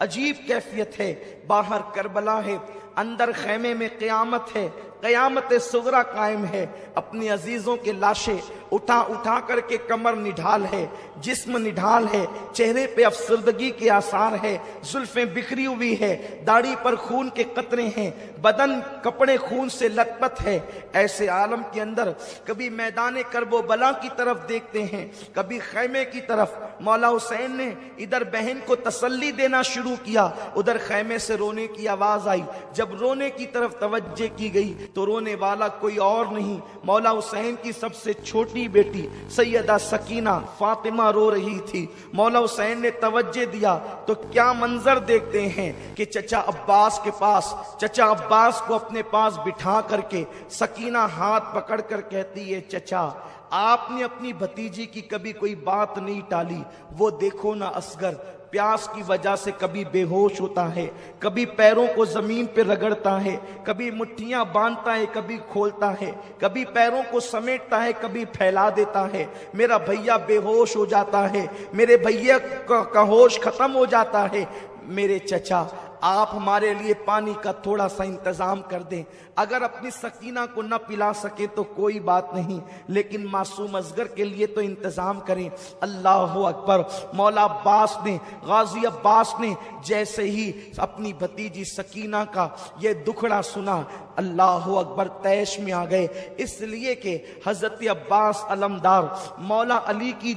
عجیب کیفیت ہے. باہر کربلا ہے، اندر خیمے میں قیامت ہے، قیامت صغرا قائم ہے. اپنی عزیزوں کے لاشیں اٹھا اٹھا کر کے کمر نڈھال ہے، جسم نڈھال ہے، چہرے پہ افسردگی کے آثار ہے، زلفیں بکھری ہوئی ہے، داڑھی پر خون کے قطرے ہیں، بدن کپڑے خون سے لت پت ہے. ایسے عالم کے اندر کبھی میدان کرب و بلا کی طرف دیکھتے ہیں، کبھی خیمے کی طرف. مولا حسین نے ادھر بہن کو تسلی دینا شروع کیا، ادھر خیمے سے رونے کی آواز آئی. جب رونے کی طرف توجہ کی گئی تو رونے والا کوئی اور نہیں، مولا حسین کی سب سے چھوٹی بیٹی سیدہ سکینہ فاطمہ رو رہی تھی. مولا حسین نے توجہ دیا تو کیا منظر دیکھتے ہیں کہ چچا عباس کے پاس، چچا عباس کو اپنے پاس بٹھا کر کے سکینہ ہاتھ پکڑ کر کہتی ہے چچا آپ نے اپنی بھتیجی کی کبھی کوئی بات نہیں ٹالی. وہ دیکھو نا اصغر پیاس کی وجہ سے کبھی بے ہوش ہوتا ہے، کبھی پیروں کو زمین پہ رگڑتا ہے، کبھی مٹھیاں باندھتا ہے، کبھی کھولتا ہے، کبھی پیروں کو سمیٹتا ہے، کبھی پھیلا دیتا ہے. میرا بھیا بے ہوش ہو جاتا ہے، میرے بھیا کا ہوش ختم ہو جاتا ہے. میرے چچا آپ ہمارے لیے پانی کا تھوڑا سا انتظام کر دیں. اگر اپنی سکینہ کو نہ پلا سکے تو کوئی بات نہیں، لیکن معصوم اصغر کے لیے تو انتظام کریں. اللہ اکبر. مولا عباس نے، غازی عباس نے جیسے ہی اپنی بھتیجی سکینہ کا یہ دکھڑا سنا، اللہ اکبر طیش میں آ گئے. اس لیے کہ حضرت عباس علمدار مولا علی کی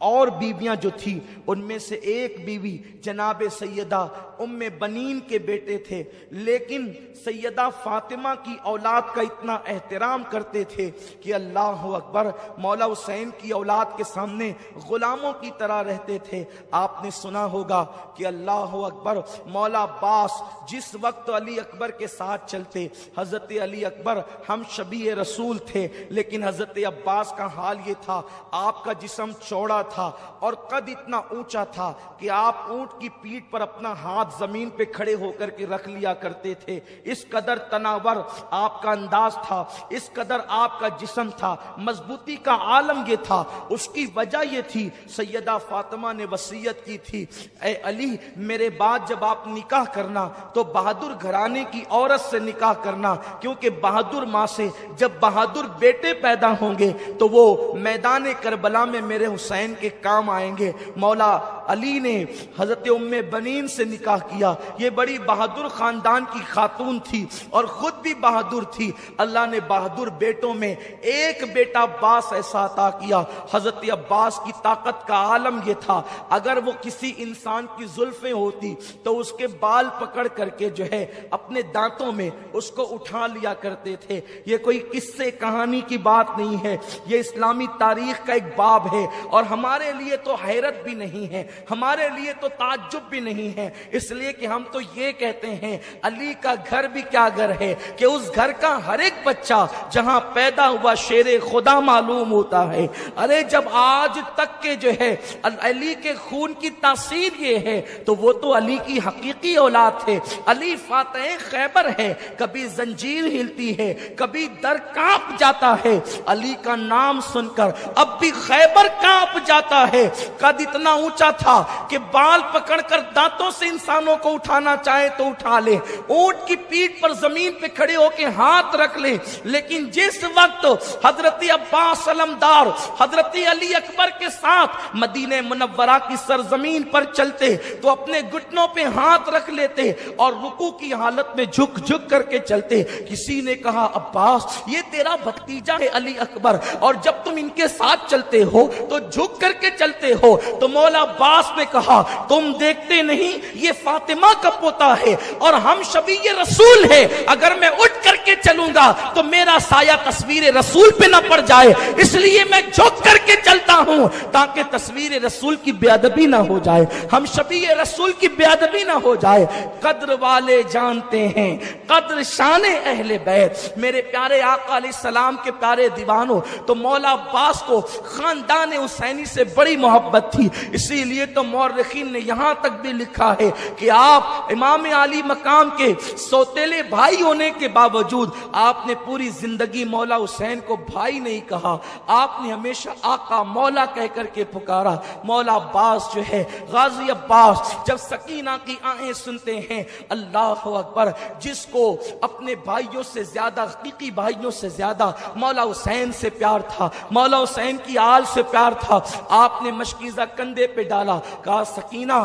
اور بیویاں جو تھی ان میں سے ایک بیوی جناب سیدہ ام بنین کے بیٹے تھے، لیکن سیدہ فاطمہ کی اولاد کا اتنا احترام کرتے تھے کہ اللہ اکبر مولا حسین کی اولاد کے سامنے غلاموں کی طرح رہتے تھے. آپ نے سنا ہوگا کہ اللہ اکبر مولا عباس جس وقت علی اکبر کے ساتھ چلتے، حضرت علی اکبر ہم شبیہ رسول تھے، لیکن حضرت عباس کا حال یہ تھا آپ کا جسم چوڑا تھا اور قد اتنا اونچا تھا کہ آپ اونٹ کی پیٹھ پر اپنا ہاتھ زمین پہ کھڑے ہو کر کے رکھ لیا کرتے تھے. اس قدر تناور آپ کا انداز تھا، اس قدر آپ کا جسم تھا، مضبوطی کا عالم یہ تھا. اس کی وجہ یہ تھی سیدہ فاطمہ نے وصیت کی تھی اے علی میرے بعد جب آپ نکاح کرنا تو بہادر گھرانے کی عورت سے نکاح کرنا، کیونکہ بہادر ماں سے جب بہادر بیٹے پیدا ہوں گے تو وہ میدان کربلا میں میرے حسین کے کام آئیں گے. مولا علی نے حضرت ام بنین سے نکاح کیا. یہ بڑی بہادر خاندان کی خاتون تھی اور خود بھی بہادر تھی. اللہ نے بہادر بیٹوں میں ایک بیٹا عباس ایسا عطا کیا. حضرت عباس کی طاقت کا عالم یہ تھا اگر وہ کسی انسان کی زلفیں ہوتی تو اس کے بال پکڑ کر کے جو ہے اپنے دانتوں میں اس کو اٹھا لیا کرتے تھے. یہ کوئی قصے کہانی کی بات نہیں ہے، یہ اسلامی تاریخ کا ایک باب ہے اور ہمارے لیے تو حیرت بھی نہیں ہے، ہمارے لیے تو تعجب بھی نہیں ہے. اس لیے کہ ہم تو یہ کہتے ہیں علی کا گھر بھی کیا گھر ہے کہ اس گھر کا ہر ایک بچہ جہاں پیدا ہوا شیر خدا معلوم ہوتا ہے. ارے جب آج تک کے جو ہے علی کے خون کی تاثیر یہ ہے تو وہ تو علی کی حقیقی اولاد تھے. علی فاتح خیبر ہے، کبھی زنجیر ہلتی ہے، کبھی در کانپ جاتا ہے. علی کا نام سن کر اب بھی خیبر کانپ جاتا ہے. قد اتنا اونچا تھا کہ بال پکڑ کر دانتوں سے انسانوں کو اٹھانا چاہے تو اٹھا لے، اونٹ کی پیٹھ پر زمین پہ کھڑے ہو کے ہاتھ رکھ لے. لیکن جس وقت حضرت عباس علمدار حضرت علی اکبر کے ساتھ مدینہ منورہ کی سرزمین پر چلتے تو اپنے گھٹنوں پہ ہاتھ رکھ لیتے اور رکوع کی حالت میں جھک جھک کر کے چلتے. کسی نے کہا عباس یہ تیرا بھتیجا ہے علی اکبر اور جب تم ان کے ساتھ چلتے ہو تو جھک کر کے چلتے ہو. تو مولا عباس نے کہا تم دیکھتے نہیں یہ فاطمہ کا پوتا ہے اور ہم شبیہ رسول ہے، اگر میں اٹھ کر کے چلوں گا تو میرا سایہ تصویر رسول پہ نہ پڑ جائے، اس لیے میں جھک کر کے چلتا ہوں تاکہ تصویر رسول کی بے ادبی نہ ہو جائے، ہم شبیہ رسول کی بے ادبی نہ ہو جائے. قدر والے جانتے ہیں قدر شان اہل بیت. میرے پیارے آقا علیہ السلام کے پیارے دیوانوں، تو مولا عباس کو خاندان حسینی سے بڑی محبت تھی، اسی لیے لیے تو مورخین نے یہاں تک بھی لکھا ہے کہ آپ امام علی مقام کے سوتیلے بھائی ہونے کے باوجود آپ نے پوری زندگی مولا حسین کو بھائی نہیں کہا، آپ نے ہمیشہ آقا مولا کہہ کر کے پکارا۔ مولا عباس جو ہے، غازی عباس، جب سکینہ کی آہیں سنتے ہیں، اللہ اکبر، جس کو اپنے بھائیوں سے زیادہ، حقیقی بھائیوں سے زیادہ مولا حسین سے پیار تھا، مولا حسین کی آل سے پیار تھا، آپ نے مشکیزہ کندھے پہ ڈالا، کہا سکینہ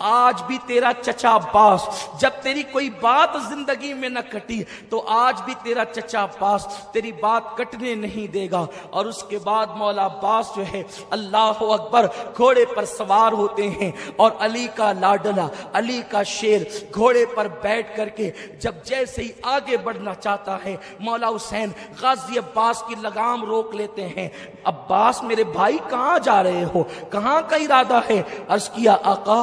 آج بھی تیرا چچا عباس، جب تیری کوئی بات زندگی میں نہ کٹی تو آج بھی تیرا چچا عباس تیری بات کٹنے نہیں دے گا۔ اور اس کے بعد مولا عباس جو ہے، اللہ اکبر، گھوڑے پر سوار ہوتے ہیں اور علی کا لاڈلا، علی کا شیر گھوڑے پر بیٹھ کر کے جب جیسے ہی آگے بڑھنا چاہتا ہے، مولا حسین غازی عباس کی لگام روک لیتے ہیں۔ عباس میرے بھائی کہاں جا رہے ہو، کہاں کا ارادہ ہے؟ عرض کیا آقا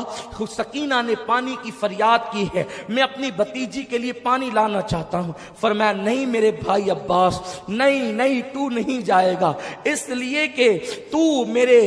سکینہ نے پانی کی فریاد کی ہے، میں اپنی بھتیجی کے لیے پانی لانا چاہتا ہوں۔ فرمایا نہیں میرے بھائی عباس، نہیں تو نہیں جائے گا، اس لیے کہ تو میرے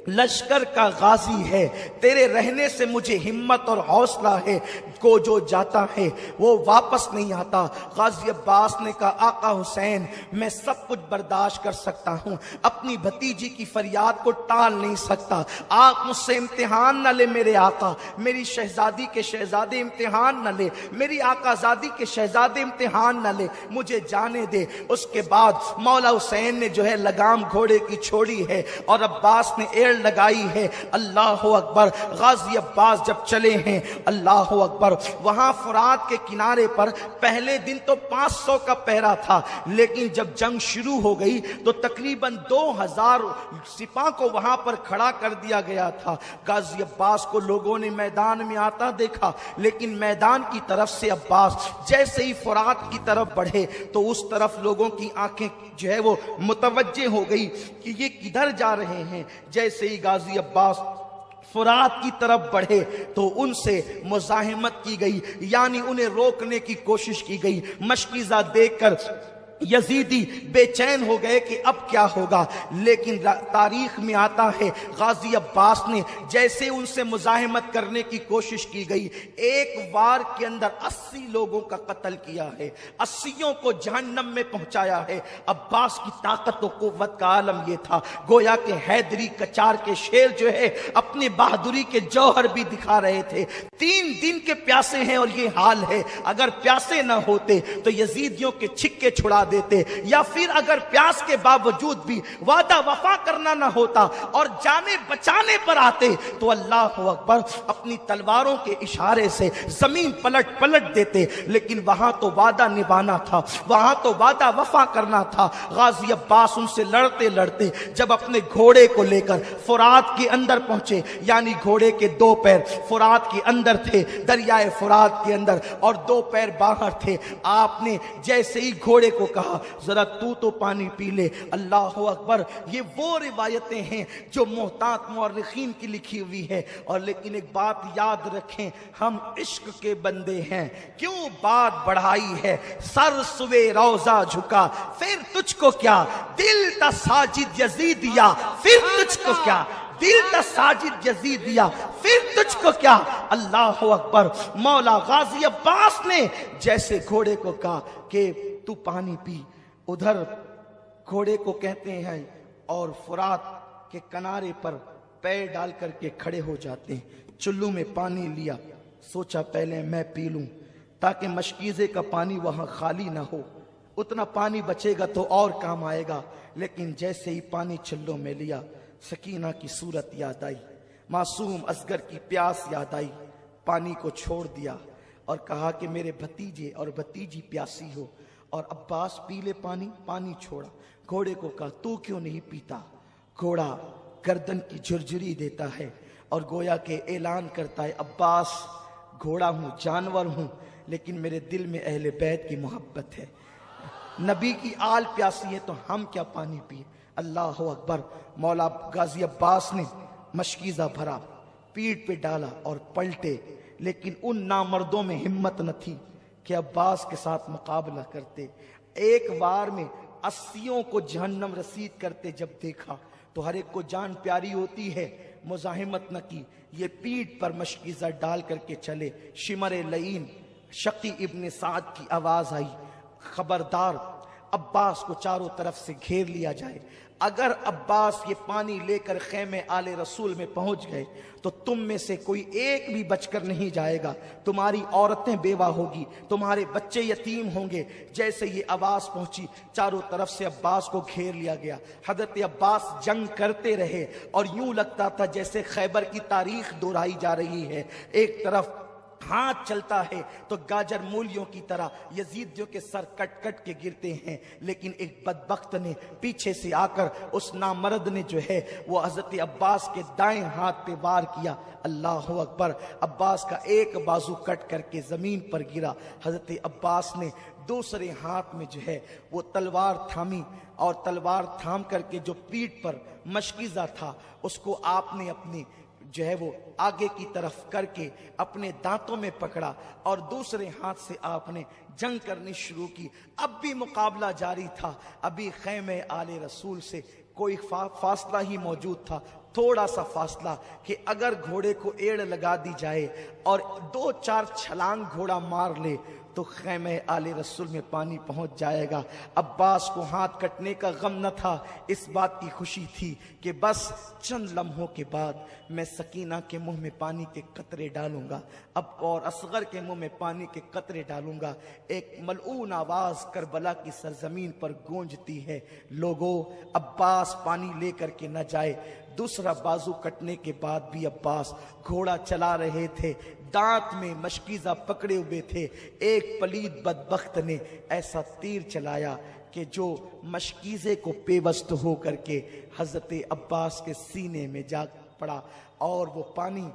لشکر کا غازی ہے، تیرے رہنے سے مجھے ہمت اور حوصلہ ہے، کو جو جاتا ہے وہ واپس نہیں آتا۔ غازی عباس نے کہا آقا حسین میں سب کچھ برداشت کر سکتا ہوں، اپنی بھتیجی کی فریاد کو ٹال نہیں سکتا، آپ مجھ سے امتحان نہ لے میرے آقا، میری شہزادی کے شہزادے امتحان نہ لے، میری آقا زادی کے شہزادے امتحان نہ لے، مجھے جانے دے۔ اس کے بعد مولا حسین نے جو ہے لگام گھوڑے کی چھوڑی ہے اور عباس نے ایڑ لگائی ہے۔ اللہ اکبر، غازی عباس جب چلے ہیں، اللہ اکبر، وہاں فرات کے کنارے پر پہلے دن تو 500 کا پہرا تھا، لیکن جب جنگ شروع ہو گئی تو تقریباً 2000 سپاہ کو وہاں پر کھڑا کر دیا گیا تھا۔ غازی عباس کو لوگوں نے میدان میں آتا دیکھا، لیکن میدان کی طرف سے عباس جیسے ہی فرات کی طرف بڑھے تو اس طرف لوگوں کی آنکھیں جو ہے وہ متوجہ ہو گئی کہ یہ کدھر جا رہے ہیں۔ جیسے ہی غازی عباس فرات کی طرف بڑھے تو ان سے مزاحمت کی گئی، یعنی انہیں روکنے کی کوشش کی گئی۔ مشکیزہ دیکھ کر یزیدی بے چین ہو گئے کہ اب کیا ہوگا، لیکن تاریخ میں آتا ہے غازی عباس نے جیسے ان سے مزاحمت کرنے کی کوشش کی گئی، ایک وار کے اندر 80 لوگوں کا قتل کیا ہے، 80 کو جہنم میں پہنچایا ہے۔ عباس کی طاقت و قوت کا عالم یہ تھا، گویا کہ حیدری کچار کے شیر جو ہے اپنی بہادری کے جوہر بھی دکھا رہے تھے۔ 3 دن کے پیاسے ہیں اور یہ حال ہے، اگر پیاسے نہ ہوتے تو یزیدیوں کے چھکے چھڑا دیتے، یا پھر اگر پیاس کے باوجود بھی وعدہ وفا کرنا نہ ہوتا اور جانے بچانے پر آتے تو اللہ اکبر اپنی تلواروں کے اشارے سے زمین پلٹ دیتے، لیکن وہاں تو وعدہ نبھانا تھا، وہاں تو وعدہ وفا کرنا تھا۔ غازی عباس ان سے لڑتے لڑتے جب اپنے گھوڑے کو لے کر فرات کے اندر پہنچے، یعنی گھوڑے کے 2 پیر فرات کے اندر تھے، دریائے فرات کے اندر، اور 2 پیر باہر تھے، آپ نے جیسے ہی گھوڑے کو کہا ذرا تو پانی پی لے۔ اللہ اکبر، یہ وہ روایتیں ہیں جو محتاط مورخین کی لکھی ہوئی ہے، اور لیکن ایک بات یاد رکھیں، ہم عشق کے بندے ہیں، کیوں بات بڑھائی ہے، سر سوے روضہ جھکا پھر تجھ کو کیا، دل تا ساجد یزیدیا پھر تجھ کو کیا، دل تا ساجد یزیدیا پھر تجھ کو کیا۔ اللہ اکبر، مولا غازی عباس نے جیسے گھوڑے کو کہا کہ تو پانی پی، ادھر گھوڑے کو کہتے ہیں اور فرات کے کنارے پر پیر ڈال کر کے کھڑے ہو جاتے ہیں۔ چلو میں پانی لیا، سوچا پہلے میں پی لوں تاکہ مشکیزے کا پانی وہاں خالی نہ ہو، اتنا پانی بچے گا تو اور کام آئے گا۔ لیکن جیسے ہی پانی چلو میں لیا، سکینہ کی صورت یاد آئی، معصوم اصغر کی پیاس یاد آئی، پانی کو چھوڑ دیا اور کہا کہ میرے بھتیجے اور بھتیجی پیاسی ہو، اور عباس پی لے پانی، پانی چھوڑا۔ گھوڑے کو کہا تو کیوں نہیں پیتا؟ گھوڑا گردن کی جھرجھری دیتا ہے اور گویا کہ اعلان کرتا ہے عباس گھوڑا ہوں، جانور ہوں، لیکن میرے دل میں اہل بیت کی محبت ہے، نبی کی آل پیاسی ہے تو ہم کیا پانی پیے۔ اللہ اکبر، مولا غازی عباس نے مشکیزہ بھرا، پیٹ پہ ڈالا اور پلٹے، لیکن ان نامردوں میں ہمت نہ تھی کہ عباس کے ساتھ مقابلہ کرتے۔ ایک وار میں 80 کو جہنم رسید کرتے جب دیکھا تو ہر ایک کو جان پیاری ہوتی ہے، مزاحمت نہ کی، یہ پیٹھ پر مشکیزہ ڈال کر کے چلے۔ شمر لعین شقی ابن سعد کی آواز آئی، خبردار عباس کو چاروں طرف سے گھیر لیا جائے، اگر عباس یہ پانی لے کر خیمے آل رسول میں پہنچ گئے تو تم میں سے کوئی ایک بھی بچ کر نہیں جائے گا، تمہاری عورتیں بیوہ ہوگی، تمہارے بچے یتیم ہوں گے۔ جیسے یہ آواز پہنچی چاروں طرف سے عباس کو گھیر لیا گیا۔ حضرت عباس جنگ کرتے رہے اور یوں لگتا تھا جیسے خیبر کی تاریخ دہرائی جا رہی ہے۔ ایک طرف ہاتھ چلتا ہے تو گاجر مولیوں کی طرح یزیدیوں کے سر کٹ کٹ کے گرتے ہیں، لیکن ایک بدبخت نے پیچھے سے آ کر اس نامرد نے جو ہے وہ حضرت عباس کے دائیں ہاتھ پہ وار کیا۔ اللہ اکبر! عباس کا ایک بازو کٹ کر کے زمین پر گرا۔ حضرت عباس نے دوسرے ہاتھ میں جو ہے وہ تلوار تھامی، اور تلوار تھام کر کے جو پیٹھ پر مشکیزہ تھا اس کو آپ نے اپنی جو ہے وہ آگے کی طرف کر کے اپنے دانتوں میں پکڑا، اور دوسرے ہاتھ سے آپ نے جنگ کرنی شروع کی۔ اب بھی مقابلہ جاری تھا، ابھی خیمے آل رسول سے کوئی فاصلہ ہی موجود تھا، تھوڑا سا فاصلہ کہ اگر گھوڑے کو ایڑ لگا دی جائے اور 2-4 چھلانگ گھوڑا مار لے تو خیمہ آل رسول میں پانی پہنچ جائے گا۔ عباس کو ہاتھ کٹنے کا غم نہ تھا، اس بات کی خوشی تھی کہ بس چند لمحوں کے بعد میں سکینہ کے منہ میں پانی کے قطرے ڈالوں گا، اب اور اصغر کے منہ میں پانی کے قطرے ڈالوں گا۔ ایک ملعون آواز کربلا کی سرزمین پر گونجتی ہے، لوگوں عباس پانی لے کر کے نہ جائے۔ دوسرا بازو کٹنے کے بعد بھی عباس گھوڑا چلا رہے تھے، دانت میں مشکیزہ پکڑے ہوئے تھے۔ ایک پلید بدبخت نے ایسا تیر چلایا کہ جو مشکیزے کو پیوست ہو کر کے حضرت عباس کے سینے میں جا پڑا اور وہ پانی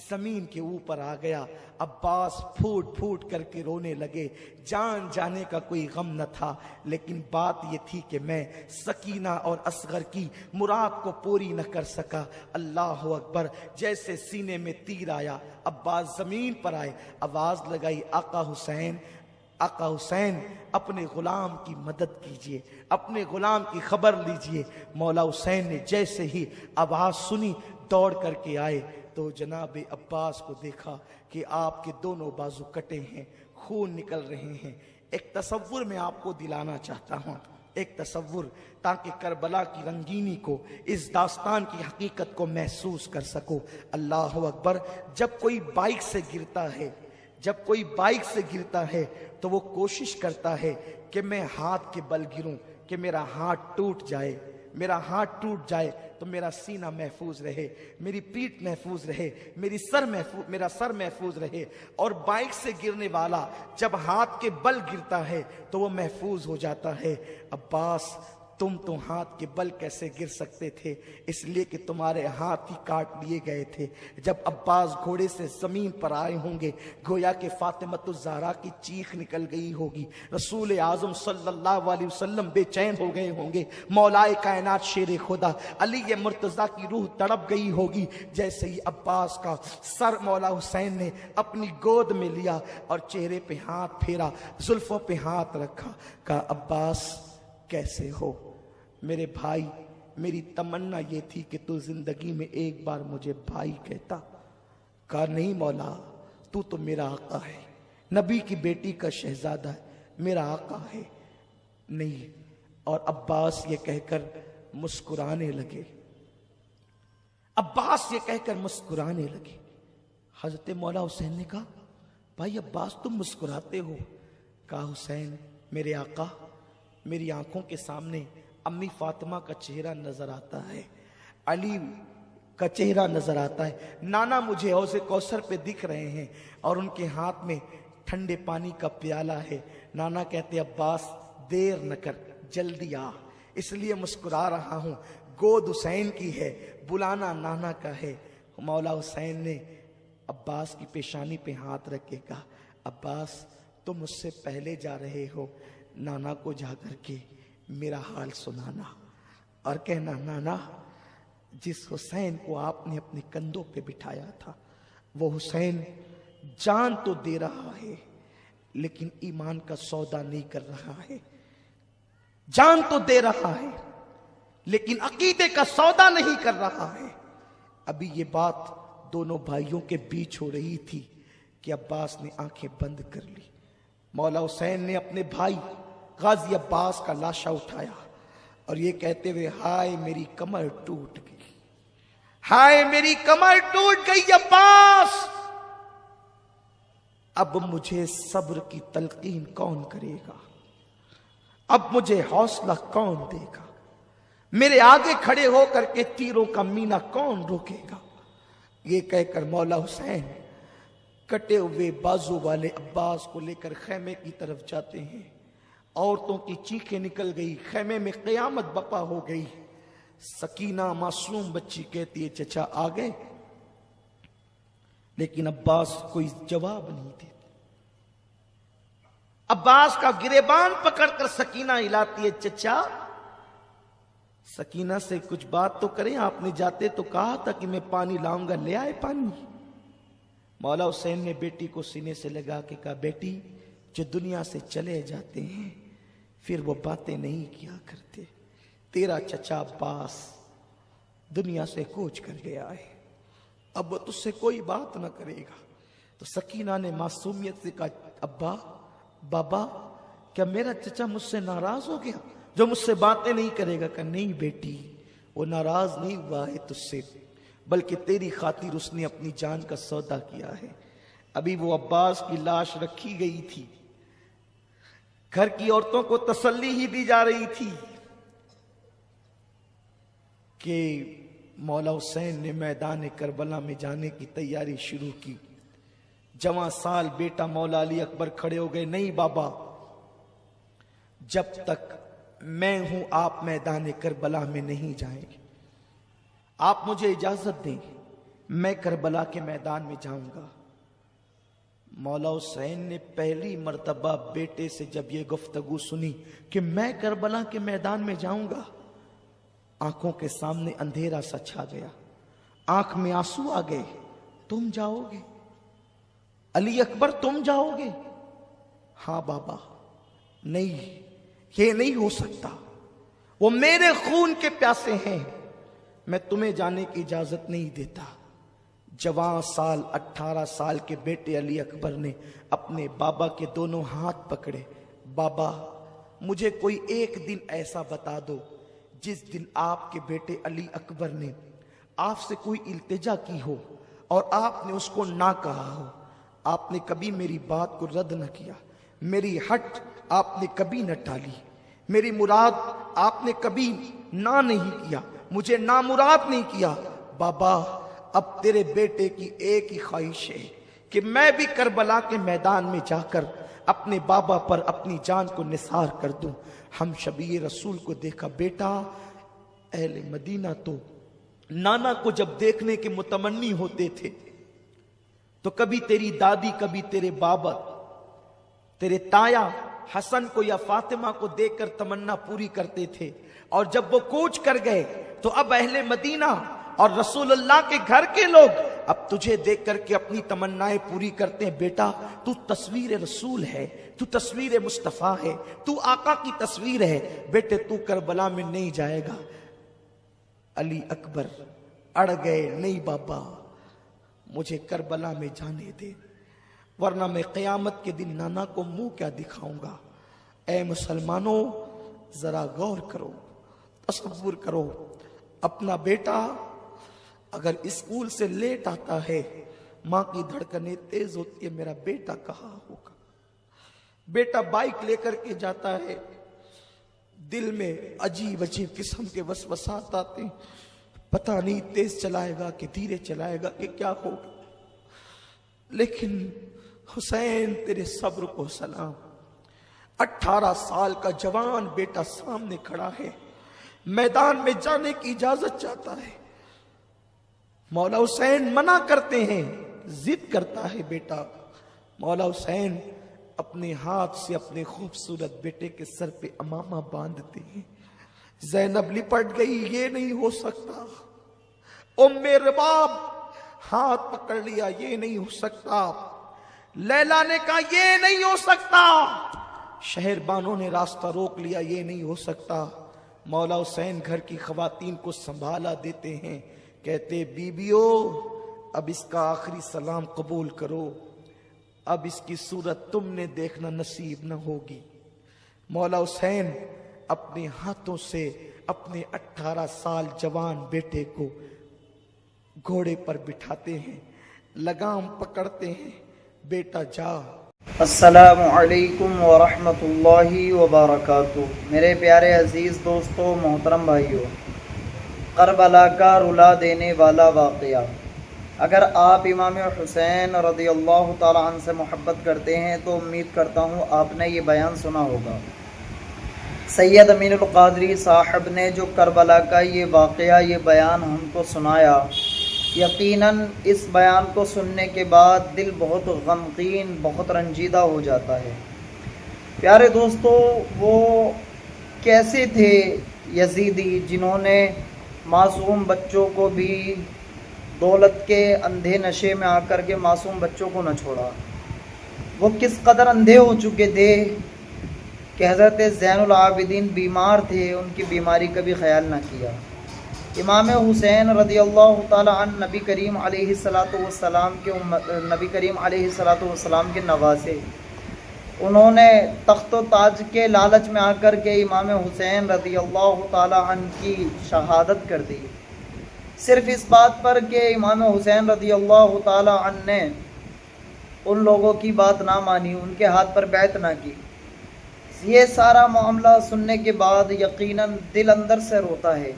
زمین کے اوپر آ گیا۔ عباس پھوٹ پھوٹ کر کے رونے لگے، جان جانے کا کوئی غم نہ تھا، لیکن بات یہ تھی کہ میں سکینہ اور اصغر کی مراد کو پوری نہ کر سکا۔ اللہ اکبر! جیسے سینے میں تیر آیا عباس زمین پر آئے، آواز لگائی، آقا حسین، آقا حسین اپنے غلام کی مدد کیجئے، اپنے غلام کی خبر لیجئے۔ مولا حسین نے جیسے ہی آواز سنی دوڑ کر کے آئے تو جناب عباس کو دیکھا کہ آپ کے دونوں بازو کٹے ہیں، خون نکل رہے ہیں۔ ایک تصور میں آپ کو دلانا چاہتا ہوں، ایک تصور، تاکہ کربلا کی رنگینی کو، اس داستان کی حقیقت کو محسوس کر سکو۔ اللہ اکبر! جب کوئی بائک سے گرتا ہے، جب کوئی بائک سے گرتا ہے تو وہ کوشش کرتا ہے کہ میں ہاتھ کے بل گروں، کہ میرا ہاتھ ٹوٹ جائے، میرا ہاتھ ٹوٹ جائے تو میرا سینہ محفوظ رہے، میری پیٹھ محفوظ رہے، میرا سر محفوظ رہے۔ اور بائک سے گرنے والا جب ہاتھ کے بل گرتا ہے تو وہ محفوظ ہو جاتا ہے۔ عباس، تم تو ہاتھ کے بل کیسے گر سکتے تھے؟ اس لیے کہ تمہارے ہاتھ ہی کاٹ لیے گئے تھے۔ جب عباس گھوڑے سے زمین پر آئے ہوں گے گویا کہ فاطمۃ الزہرا کی چیخ نکل گئی ہوگی، رسول اعظم صلی اللہ علیہ وسلم بے چین ہو گئے ہوں گے، مولائے کائنات شیر خدا علی مرتضیٰ کی روح تڑپ گئی ہوگی۔ جیسے ہی عباس کا سر مولا حسین نے اپنی گود میں لیا اور چہرے پہ ہاتھ پھیرا، زلفوں پہ ہاتھ رکھا، کہا عباس کیسے ہو میرے بھائی؟ میری تمنا یہ تھی کہ تو زندگی میں ایک بار مجھے بھائی کہتا۔ کہا نہیں مولا، تو میرا آقا ہے، نبی کی بیٹی کا شہزادہ ہے، میرا آقا ہے۔ نہیں، اور عباس یہ کہہ کر مسکرانے لگے، عباس یہ کہہ کر مسکرانے لگے۔ حضرت مولا حسین نے کہا بھائی عباس تم مسکراتے ہو؟ کہا حسین میرے آقا، میری آنکھوں کے سامنے امی فاطمہ کا چہرہ نظر آتا ہے، علی کا چہرہ نظر آتا ہے، نانا مجھے حوض کوثر پہ دکھ رہے ہیں اور ان کے ہاتھ میں ٹھنڈے پانی کا پیالہ ہے۔ نانا کہتے عباس دیر نہ کر، جلدی آ، اس لیے مسکرا رہا ہوں، گود حسین کی ہے، بلانا نانا کا ہے۔ مولا حسین نے عباس کی پیشانی پہ ہاتھ رکھ کے کہا عباس تم مجھ سے پہلے جا رہے ہو، نانا کو جا کر کے میرا حال سنانا اور کہنا نانا جس حسین کو آپ نے اپنے کندھوں پہ بٹھایا تھا وہ حسین جان تو دے رہا ہے لیکن ایمان کا سودا نہیں کر رہا ہے، جان تو دے رہا ہے لیکن عقیدے کا سودا نہیں کر رہا ہے۔ ابھی یہ بات دونوں بھائیوں کے بیچ ہو رہی تھی کہ عباس نے آنکھیں بند کر لی۔ مولا حسین نے اپنے بھائی غازی عباس کا لاشا اٹھایا اور یہ کہتے ہوئے ہائے میری کمر ٹوٹ گئی، ہائے میری کمر ٹوٹ گئی عباس، اب مجھے صبر کی تلقین کون کرے گا، اب مجھے حوصلہ کون دے گا، میرے آگے کھڑے ہو کر کے تیروں کا مینا کون روکے گا۔ یہ کہہ کر مولا حسین کٹے ہوئے بازو والے عباس کو لے کر خیمے کی طرف جاتے ہیں۔ عورتوں کی چیخیں نکل گئی، خیمے میں قیامت بپا ہو گئی۔ سکینہ معصوم بچی کہتی ہے چچا آ گئے، لیکن عباس کوئی جواب نہیں دیتا۔ عباس کا گریبان پکڑ کر سکینہ ہلاتی ہے، چچا سکینہ سے کچھ بات تو کریں، آپ نے جاتے تو کہا تھا کہ میں پانی لاؤں گا، لے آئے پانی۔ مولا حسین نے بیٹی کو سینے سے لگا کے کہا بیٹی جو دنیا سے چلے جاتے ہیں پھر وہ باتیں نہیں کیا کرتے، تیرا چچا عباس دنیا سے کوچ کر گیا ہے، اب وہ تجھ سے کوئی بات نہ کرے گا۔ تو سکینہ نے معصومیت سے کہا ابا بابا کیا میرا چچا مجھ سے ناراض ہو گیا جو مجھ سے باتیں نہیں کرے گا؟ کہ نہیں بیٹی وہ ناراض نہیں ہوا ہے تجھ سے، بلکہ تیری خاطر اس نے اپنی جان کا سودا کیا ہے۔ ابھی وہ عباس کی لاش رکھی گئی تھی، گھر کی عورتوں کو تسلی ہی دی جا رہی تھی کہ مولا حسین نے میدان کربلا میں جانے کی تیاری شروع کی۔ جوان سال بیٹا مولا علی اکبر کھڑے ہو گئے، نہیں بابا جب تک میں ہوں آپ میدان کربلا میں نہیں جائیں گے، آپ مجھے اجازت دیں میں کربلا کے میدان میں جاؤں گا۔ مولا حسین نے پہلی مرتبہ بیٹے سے جب یہ گفتگو سنی کہ میں کربلا کے میدان میں جاؤں گا، آنکھوں کے سامنے اندھیرا سا چھا گیا، آنکھ میں آنسو آ گئے۔ تم جاؤ گے علی اکبر، تم جاؤ گے؟ ہاں بابا، نہیں یہ نہیں ہو سکتا، وہ میرے خون کے پیاسے ہیں، میں تمہیں جانے کی اجازت نہیں دیتا۔ جوان سال 18 سال کے بیٹے علی اکبر نے اپنے بابا کے دونوں ہاتھ پکڑے، بابا مجھے کوئی ایک دن ایسا بتا دو جس دن آپ کے بیٹے علی اکبر نے آپ سے کوئی التجا کی ہو اور آپ نے اس کو نہ کہا ہو، آپ نے کبھی میری بات کو رد نہ کیا، میری ہٹ آپ نے کبھی نہ ٹالی، میری مراد آپ نے کبھی نہ نہیں کیا، مجھے نامراد نہیں کیا۔ بابا اب تیرے بیٹے کی ایک ہی خواہش ہے کہ میں بھی کربلا کے میدان میں جا کر اپنے بابا پر اپنی جان کو نثار کر دوں۔ ہم شبیہ رسول کو دیکھا، بیٹا اہل مدینہ تو نانا کو جب دیکھنے کے متمنی ہوتے تھے تو کبھی تیری دادی، کبھی تیرے بابا، تیرے تایا حسن کو یا فاطمہ کو دیکھ کر تمنا پوری کرتے تھے، اور جب وہ کوچ کر گئے تو اب اہل مدینہ اور رسول اللہ کے گھر کے لوگ اب تجھے دیکھ کر کے اپنی تمنائیں پوری کرتے ہیں۔ بیٹا تو تصویر رسول ہے، تو تصویر مصطفیٰ ہے، تو آقا کی تصویر ہے، بیٹے تو کربلا میں نہیں جائے گا۔ علی اکبر اڑ گئے، نہیں بابا مجھے کربلا میں جانے دے، ورنہ میں قیامت کے دن نانا کو منہ کیا دکھاؤں گا۔ اے مسلمانوں ذرا غور کرو، تصور کرو، اپنا بیٹا اگر اسکول سے لیٹ آتا ہے ماں کی دھڑکنیں تیز ہوتی ہے، میرا بیٹا کہاں ہوگا۔ بیٹا بائک لے کر کے جاتا ہے، دل میں عجیب عجیب قسم کے وسوسات آتے ہیں، پتہ نہیں تیز چلائے گا کہ دھیرے چلائے گا کہ کیا ہوگا۔ لیکن حسین تیرے صبر کو سلام، 18 سال کا جوان بیٹا سامنے کھڑا ہے، میدان میں جانے کی اجازت چاہتا ہے، مولا حسین منع کرتے ہیں، ضد کرتا ہے بیٹا۔ مولا حسین اپنے ہاتھ سے اپنے خوبصورت بیٹے کے سر پہ امامہ باندھتے ہیں۔ زینب لپٹ گئی، یہ نہیں ہو سکتا۔ ام رباب ہاتھ پکڑ لیا، یہ نہیں ہو سکتا۔ لیلا نے کہا یہ نہیں ہو سکتا۔ شہر بانوں نے راستہ روک لیا، یہ نہیں ہو سکتا۔ مولا حسین گھر کی خواتین کو سنبھالا دیتے ہیں، کہتے بیبیو اب اس کا آخری سلام قبول کرو، اب اس کی صورت تم نے دیکھنا نصیب نہ ہوگی۔ مولا حسین اپنے ہاتھوں سے اپنے 18 سال جوان بیٹے کو گھوڑے پر بٹھاتے ہیں، لگام پکڑتے ہیں، بیٹا جا۔ السلام علیکم ورحمۃ اللہ وبرکاتہ۔ میرے پیارے عزیز دوستو، محترم بھائیو، کربلا کا رلا دینے والا واقعہ۔ اگر آپ امام حسین رضی اللہ تعالیٰ عنہ سے محبت کرتے ہیں تو امید کرتا ہوں آپ نے یہ بیان سنا ہوگا۔ سید امین القادری صاحب نے جو کربلا کا یہ واقعہ، یہ بیان ہم کو سنایا، یقیناً اس بیان کو سننے کے بعد دل بہت غمگین، بہت رنجیدہ ہو جاتا ہے۔ پیارے دوستو، وہ کیسے تھے یزیدی جنہوں نے معصوم بچوں کو بھی دولت کے اندھے نشے میں آ کر کے معصوم بچوں کو نہ چھوڑا؟ وہ کس قدر اندھے ہو چکے تھے کہ حضرت زین العابدین بیمار تھے، ان کی بیماری کا بھی خیال نہ کیا۔ امام حسین رضی اللہ تعالی عنہ نبی کریم علیہ السلام کے نواسے، انہوں نے تخت و تاج کے لالچ میں آ کر کے امام حسین رضی اللہ تعالی عنہ کی شہادت کر دی، صرف اس بات پر کہ امام حسین رضی اللہ تعالی عنہ نے ان لوگوں کی بات نہ مانی، ان کے ہاتھ پر بیعت نہ کی۔ یہ سارا معاملہ سننے کے بعد یقیناً دل اندر سے روتا ہے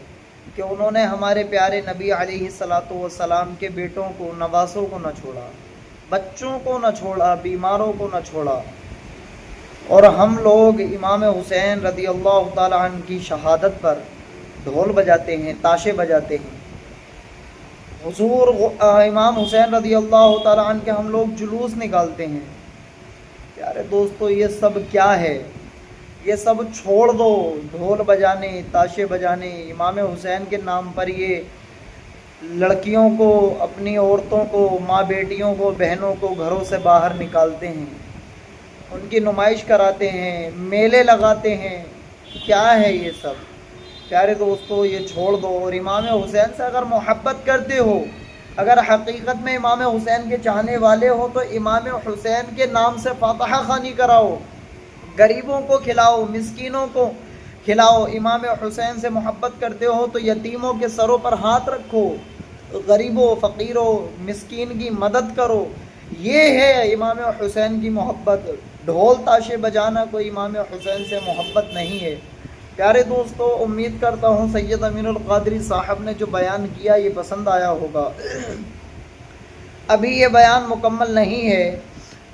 کہ انہوں نے ہمارے پیارے نبی علیہ السلام کے بیٹوں کو، نواسوں کو نہ چھوڑا، بچوں کو نہ چھوڑا، بیماروں کو نہ چھوڑا، اور ہم لوگ امام حسین رضی اللہ تعالی عنہ کی شہادت پر ڈھول بجاتے ہیں، تاشے بجاتے ہیں، حضور امام حسین رضی اللہ تعالی عنہ کے ہم لوگ جلوس نکالتے ہیں۔ پیارے دوستو، یہ سب کیا ہے؟ یہ سب چھوڑ دو، ڈھول بجانے، تاشے بجانے، امام حسین کے نام پر یہ لڑکیوں کو، اپنی عورتوں کو، ماں بیٹیوں کو، بہنوں کو گھروں سے باہر نکالتے ہیں، ان کی نمائش کراتے ہیں، میلے لگاتے ہیں۔ کیا ہے یہ سب؟ پیارے دوستو، یہ چھوڑ دو، اور امام حسین سے اگر محبت کرتے ہو، اگر حقیقت میں امام حسین کے چاہنے والے ہو، تو امام حسین کے نام سے فاتحہ خوانی کراؤ، غریبوں کو کھلاؤ، مسکینوں کو کھلاؤ۔ امام حسین سے محبت کرتے ہو تو یتیموں کے سروں پر ہاتھ رکھو، غریبوں، فقیروں، مسکین کی مدد کرو۔ یہ ہے امام حسین کی محبت۔ ڈھول تاشے بجانا کوئی امام حسین سے محبت نہیں ہے۔ پیارے دوستو، امید کرتا ہوں سید امین القادری صاحب نے جو بیان کیا یہ پسند آیا ہوگا۔ ابھی یہ بیان مکمل نہیں ہے،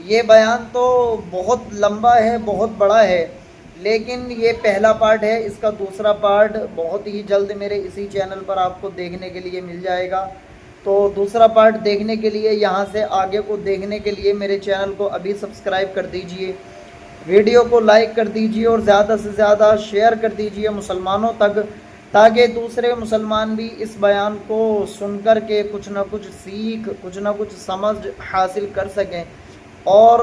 یہ بیان تو بہت لمبا ہے، بہت بڑا ہے، لیکن یہ پہلا پارٹ ہے۔ اس کا دوسرا پارٹ بہت ہی جلد میرے اسی چینل پر آپ کو دیکھنے کے لیے مل جائے گا۔ تو دوسرا پارٹ دیکھنے کے لیے، یہاں سے آگے کو دیکھنے کے لیے میرے چینل کو ابھی سبسکرائب کر دیجئے، ویڈیو کو لائک کر دیجئے، اور زیادہ سے زیادہ شیئر کر دیجئے مسلمانوں تک، تاکہ دوسرے مسلمان بھی اس بیان کو سن کر کے کچھ نہ کچھ سیکھ، کچھ نہ کچھ سمجھ حاصل کر سکیں۔ اور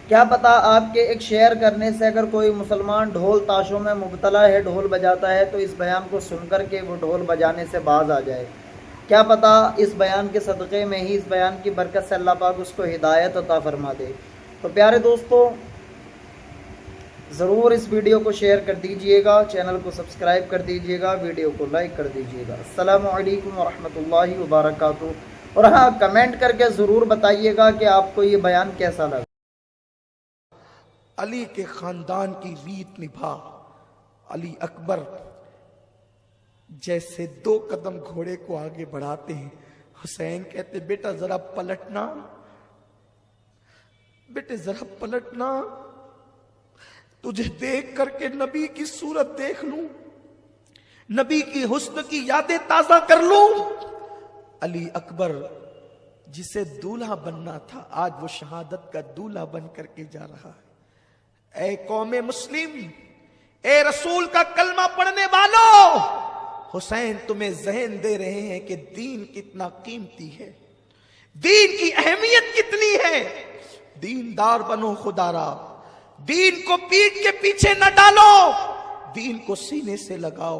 کیا پتہ آپ کے ایک شیئر کرنے سے اگر کوئی مسلمان ڈھول تاشوں میں مبتلا ہے، ڈھول بجاتا ہے، تو اس بیان کو سن کر کے وہ ڈھول بجانے سے باز آ جائے۔ کیا پتہ اس بیان کے صدقے میں ہی، اس بیان کی برکت سے اللہ پاک اس کو ہدایت عطا فرما دے۔ تو پیارے دوستو، ضرور اس ویڈیو کو شیئر کر دیجئے گا، چینل کو سبسکرائب کر دیجئے گا، ویڈیو کو لائک کر دیجئے گا۔ السلام علیکم ورحمۃ اللہ وبرکاتہ۔ اور ہاں، کمنٹ کر کے ضرور بتائیے گا کہ آپ کو یہ بیان کیسا لگا۔ علی کے خاندان کی ریت نبھا۔ علی اکبر جیسے 2 قدم گھوڑے کو آگے بڑھاتے ہیں، حسین کہتے بیٹا ذرا پلٹنا، بیٹے ذرا پلٹنا، تجھے دیکھ کر کے نبی کی صورت دیکھ لوں، نبی کی حسن کی یادیں تازہ کر لوں۔ علی اکبر جسے دولہا بننا تھا، آج وہ شہادت کا دولہا بن کر کے جا رہا ہے۔ اے قوم مسلم، اے رسول کا کلمہ پڑھنے والوں، حسین تمہیں ذہن دے رہے ہیں کہ دین کتنا قیمتی ہے، دین کی اہمیت کتنی ہے۔ دیندار بنو خدا را، دین کو پیٹھ کے پیچھے نہ ڈالو، دین کو سینے سے لگاؤ۔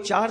4